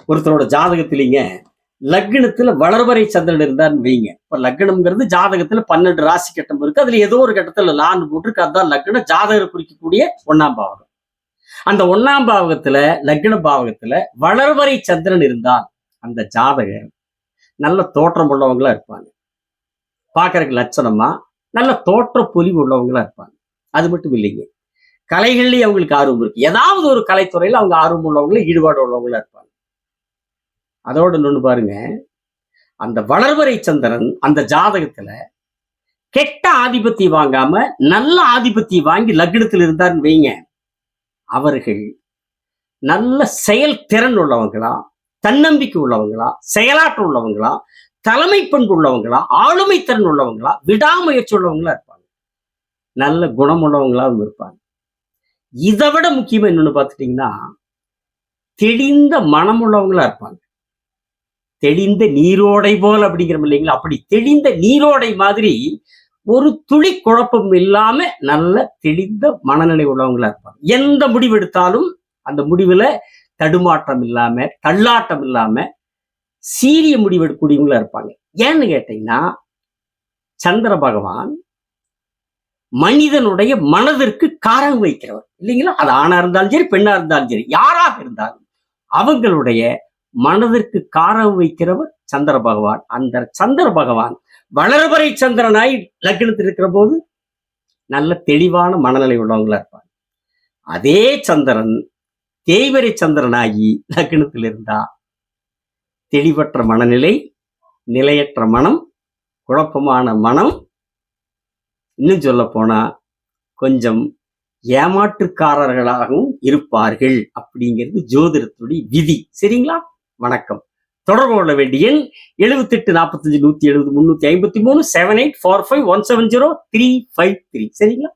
ஒருத்தரோட ஜாதகத்திலீங்க லக்னத்துல வளர்வரை சந்திரன் இருந்தான்னு வைங்க. இப்ப லக்னம்ங்கிறது ஜாதகத்துல 12 ராசி கட்டம் இருக்கு. அதுல ஏதோ ஒரு கட்டத்துல லான்னு போட்டிருக்கு. அதுதான் லக்னம். ஜாதகர் குறிக்கக்கூடிய 1ஆம் பாவகம். அந்த 1ஆம் பாவகத்துல லக்ன பாவகத்துல வளர்வரை சந்திரன் இருந்தால் அந்த ஜாதகர் நல்ல தோற்றம் உள்ளவங்களா இருப்பாங்க. பார்க்கறதுக்கு லட்சணமா நல்ல தோற்ற பொலிவு உள்ளவங்களா இருப்பாங்க. அது மட்டும் இல்லைங்க, கலைகள்லயும் அவங்களுக்கு ஆர்வம் இருக்கு. ஏதாவது ஒரு கலைத்துறையில அவங்க ஆர்வம் உள்ளவங்களும் ஈடுபாடு உள்ளவங்களா இருப்பாங்க. அதோட இன்னொன்னு பாருங்க, அந்த வளர்வரை சந்திரன் அந்த ஜாதகத்துல கெட்ட ஆதிபத்தி வாங்காம நல்ல ஆதிபத்தி வாங்கி லக்னத்தில் இருந்தாருன்னு வைங்க, அவர்கள் நல்ல செயல் திறன் உள்ளவங்களா, தன்னம்பிக்கை உள்ளவங்களா, செயலாற்ற உள்ளவங்களா, தலைமை பண்பு உள்ளவங்களா, ஆளுமை திறன் உள்ளவங்களா, விடாமுயற்சி உள்ளவங்களா இருப்பாங்க. நல்ல குணம் உள்ளவங்களாவும் இருப்பாங்க. இதை விட முக்கியமா என்னன்னு பார்த்துட்டீங்கன்னா, தெளிந்த மனம் உள்ளவங்களா இருப்பாங்க. தெளிந்த நீரோடை போல் அப்படிங்கிறோம் இல்லைங்களா, அப்படி தெளிந்த நீரோடை மாதிரி ஒரு துளி குழப்பம் இல்லாம நல்ல தெளிந்த மனநிலை உள்ளவங்களா இருப்பாங்க. எந்த முடிவு எடுத்தாலும் அந்த முடிவுல தடுமாற்றம் இல்லாம, தள்ளாட்டம் இல்லாம சீரிய முடிவு எடுக்கக்கூடியவங்களா இருப்பாங்க. ஏன்னு கேட்டீங்கன்னா, சந்திர பகவான் மனிதனுடைய மனதிற்கு காரம் வைக்கிறவர் இல்லைங்களா. அது ஆணா இருந்தாலும் சரி, பெண்ணா இருந்தாலும் சரி, யாராக இருந்தாலும் அவங்களுடைய மனதிற்கு காரம் வைக்கிறவர் சந்திர பகவான். அந்த சந்திர பகவான் வளர்வரை சந்திரனாய் லக்னத்தில் இருக்கிற போது நல்ல தெளிவான மனநிலை உள்ளவங்களா இருப்பாங்க. அதே சந்திரன் தேய்வரை சந்திரனாகி லக்னத்தில் இருந்தா தெளிவற்ற மனநிலை, நிலையற்ற மனம், குழப்பமான மனம், இன்னும் சொல்ல போனா கொஞ்சம் ஏமாற்றுக்காரர்களாகவும் இருப்பார்கள். அப்படிங்கிறது ஜோதிடத்துடைய விதி. சரிங்களா? வணக்கம். தொடர்பு கொள்ள வேண்டிய எண் 78 45 170 353 7845 170 353. சரிங்களா?